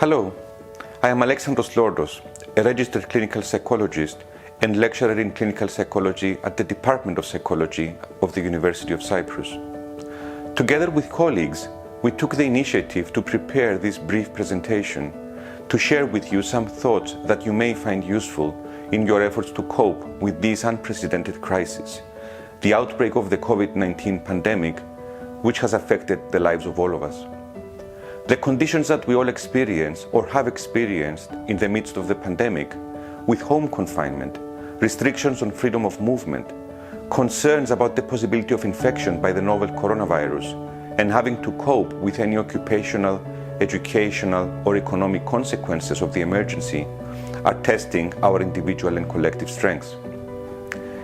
Hello, I am Alexandros Lordos, a registered clinical psychologist and lecturer in clinical psychology at the Department of Psychology of the University of Cyprus. Together with colleagues, we took the initiative to prepare this brief presentation to share with you some thoughts that you may find useful in your efforts to cope with this unprecedented crisis, the outbreak of the Covid-19 pandemic, which has affected the lives of all of us. The conditions that we all experience or have experienced in the midst of the pandemic, with home confinement, restrictions on freedom of movement, concerns about the possibility of infection by the novel coronavirus, and having to cope with any occupational, educational, or economic consequences of the emergency, are testing our individual and collective strengths.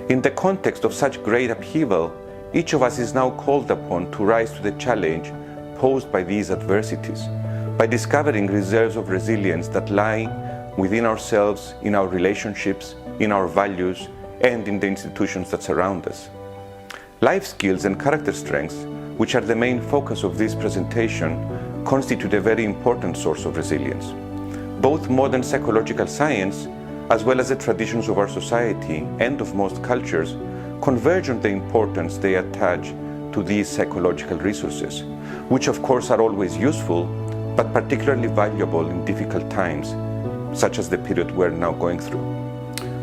In the context of such great upheaval, each of us is now called upon to rise to the challenge posed by these adversities, by discovering reserves of resilience that lie within ourselves, in our relationships, in our values, and in the institutions that surround us. Life skills and character strengths, which are the main focus of this presentation, constitute a very important source of resilience. Both modern psychological science, as well as the traditions of our society and of most cultures, converge on the importance they attach to these psychological resources, which of course are always useful, but particularly valuable in difficult times, such as the period we're now going through.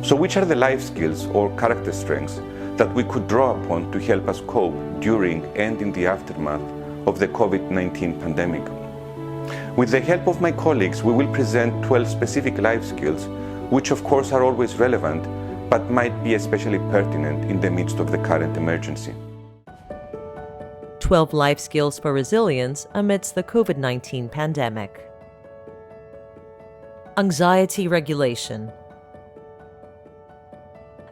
So which are the life skills or character strengths that we could draw upon to help us cope during and in the aftermath of the COVID-19 pandemic? With the help of my colleagues, we will present 12 specific life skills, which of course are always relevant, but might be especially pertinent in the midst of the current emergency. 12 life skills for resilience amidst the COVID-19 pandemic. Anxiety regulation.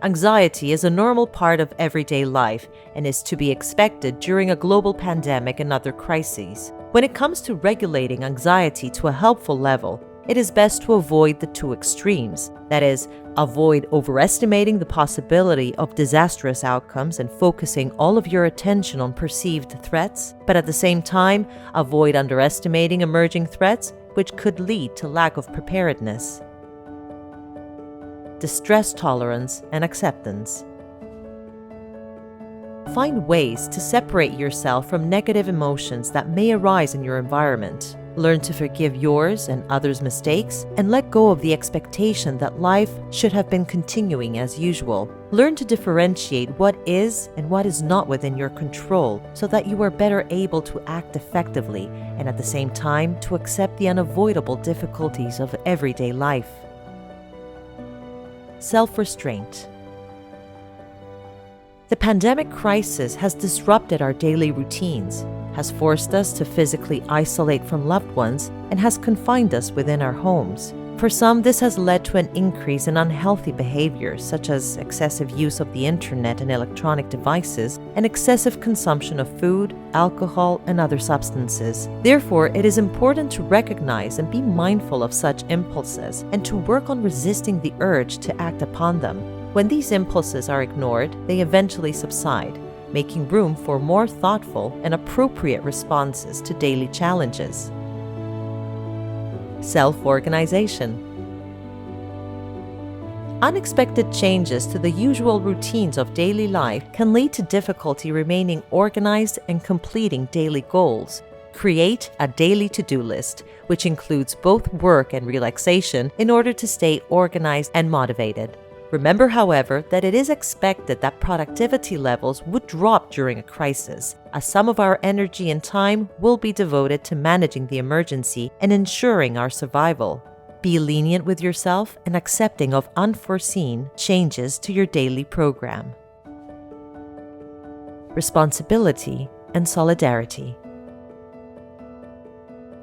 Anxiety is a normal part of everyday life and is to be expected during a global pandemic and other crises. When it comes to regulating anxiety to a helpful level, it is best to avoid the two extremes. That is, avoid overestimating the possibility of disastrous outcomes and focusing all of your attention on perceived threats, but at the same time, avoid underestimating emerging threats, which could lead to lack of preparedness. Distress tolerance and acceptance. Find ways to separate yourself from negative emotions that may arise in your environment. Learn to forgive yours and others' mistakes and let go of the expectation that life should have been continuing as usual. Learn to differentiate what is and what is not within your control so that you are better able to act effectively and at the same time to accept the unavoidable difficulties of everyday life. Self-restraint. The pandemic crisis has disrupted our daily routines, has forced us to physically isolate from loved ones, and has confined us within our homes. For some, this has led to an increase in unhealthy behaviors such as excessive use of the internet and electronic devices and excessive consumption of food, alcohol, and other substances. Therefore, it is important to recognize and be mindful of such impulses and to work on resisting the urge to act upon them. When these impulses are ignored, they eventually subside, making room for more thoughtful and appropriate responses to daily challenges. Self-organization. Unexpected changes to the usual routines of daily life can lead to difficulty remaining organized and completing daily goals. Create a daily to-do list, which includes both work and relaxation, in order to stay organized and motivated. Remember, however, that it is expected that productivity levels would drop during a crisis, as some of our energy and time will be devoted to managing the emergency and ensuring our survival. Be lenient with yourself and accepting of unforeseen changes to your daily program. Responsibility and solidarity.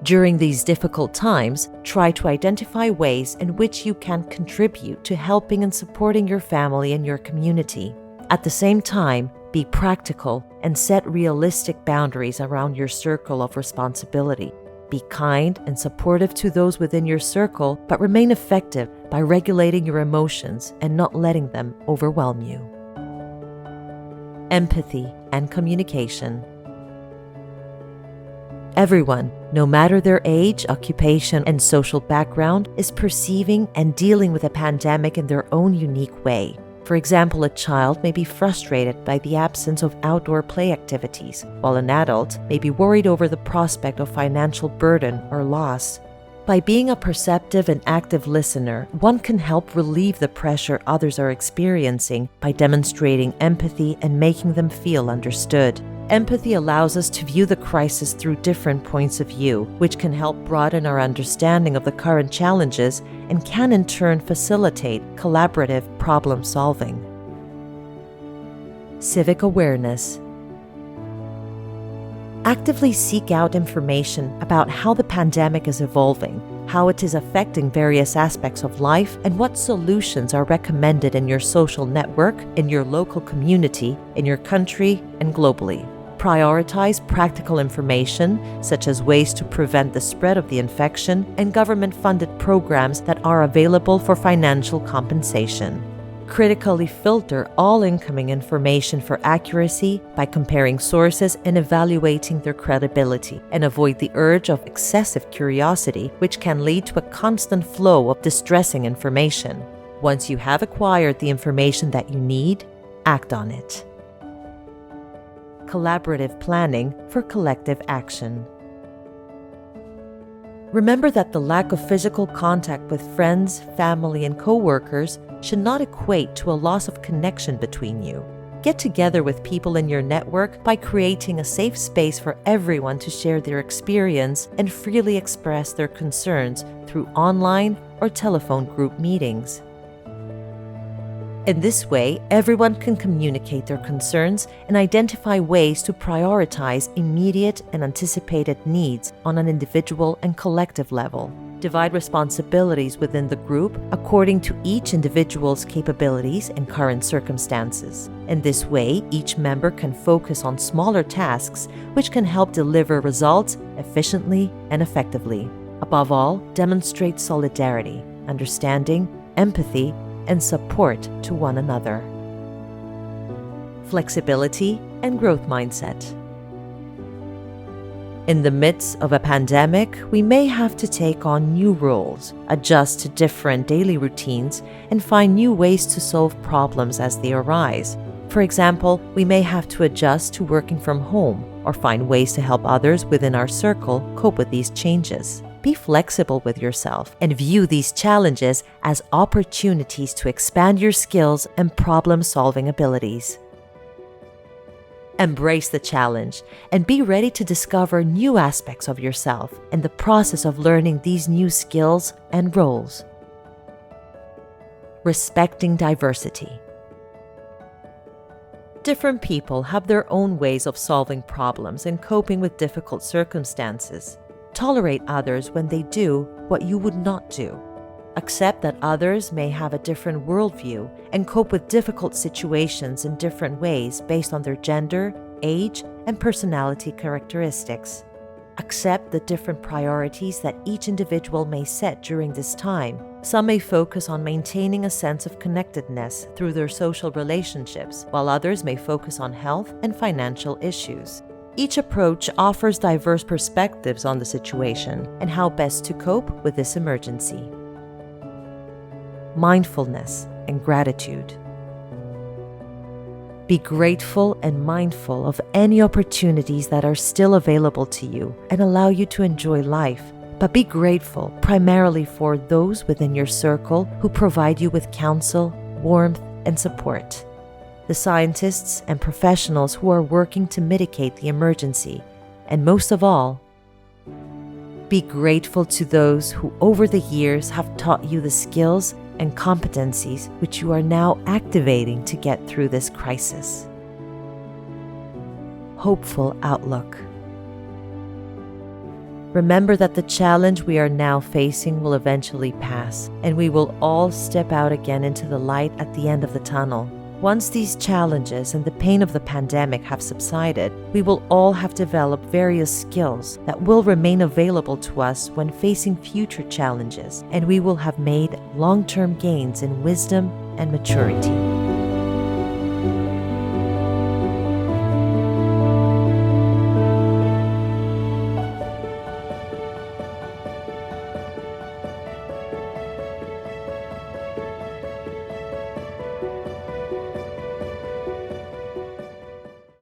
During these difficult times, try to identify ways in which you can contribute to helping and supporting your family and your community. At the same time, be practical and set realistic boundaries around your circle of responsibility. Be kind and supportive to those within your circle, but remain effective by regulating your emotions and not letting them overwhelm you. Empathy and communication. Everyone, no matter their age, occupation, and social background, is perceiving and dealing with a pandemic in their own unique way. For example, a child may be frustrated by the absence of outdoor play activities, while an adult may be worried over the prospect of financial burden or loss. By being a perceptive and active listener, one can help relieve the pressure others are experiencing by demonstrating empathy and making them feel understood. Empathy allows us to view the crisis through different points of view, which can help broaden our understanding of the current challenges and can in turn facilitate collaborative problem solving. Civic awareness. Actively seek out information about how the pandemic is evolving, how it is affecting various aspects of life, and what solutions are recommended in your social network, in your local community, in your country, and globally. Prioritize practical information, such as ways to prevent the spread of the infection and government-funded programs that are available for financial compensation. Critically filter all incoming information for accuracy by comparing sources and evaluating their credibility, and avoid the urge of excessive curiosity, which can lead to a constant flow of distressing information. Once you have acquired the information that you need, act on it. Collaborative planning for collective action. Remember that the lack of physical contact with friends, family, and co-workers should not equate to a loss of connection between you. Get together with people in your network by creating a safe space for everyone to share their experience and freely express their concerns through online or telephone group meetings. In this way, everyone can communicate their concerns and identify ways to prioritize immediate and anticipated needs on an individual and collective level. Divide responsibilities within the group according to each individual's capabilities and current circumstances. In this way, each member can focus on smaller tasks which can help deliver results efficiently and effectively. Above all, demonstrate solidarity, understanding, empathy, and support to one another. Flexibility and growth mindset. In the midst of a pandemic, we may have to take on new roles, adjust to different daily routines, and find new ways to solve problems as they arise. For example, we may have to adjust to working from home or find ways to help others within our circle cope with these changes. Be flexible with yourself and view these challenges as opportunities to expand your skills and problem-solving abilities. Embrace the challenge and be ready to discover new aspects of yourself in the process of learning these new skills and roles. Respecting diversity. Different people have their own ways of solving problems and coping with difficult circumstances. Tolerate others when they do what you would not do. Accept that others may have a different worldview and cope with difficult situations in different ways based on their gender, age, and personality characteristics. Accept the different priorities that each individual may set during this time. Some may focus on maintaining a sense of connectedness through their social relationships, while others may focus on health and financial issues. Each approach offers diverse perspectives on the situation and how best to cope with this emergency. Mindfulness and gratitude. Be grateful and mindful of any opportunities that are still available to you and allow you to enjoy life. But be grateful primarily for those within your circle who provide you with counsel, warmth, and support. The scientists and professionals who are working to mitigate the emergency, and most of all, be grateful to those who over the years have taught you the skills and competencies which you are now activating to get through this crisis. Hopeful outlook. Remember that the challenge we are now facing will eventually pass, and we will all step out again into the light at the end of the tunnel. Once these challenges and the pain of the pandemic have subsided, we will all have developed various skills that will remain available to us when facing future challenges, and we will have made long-term gains in wisdom and maturity.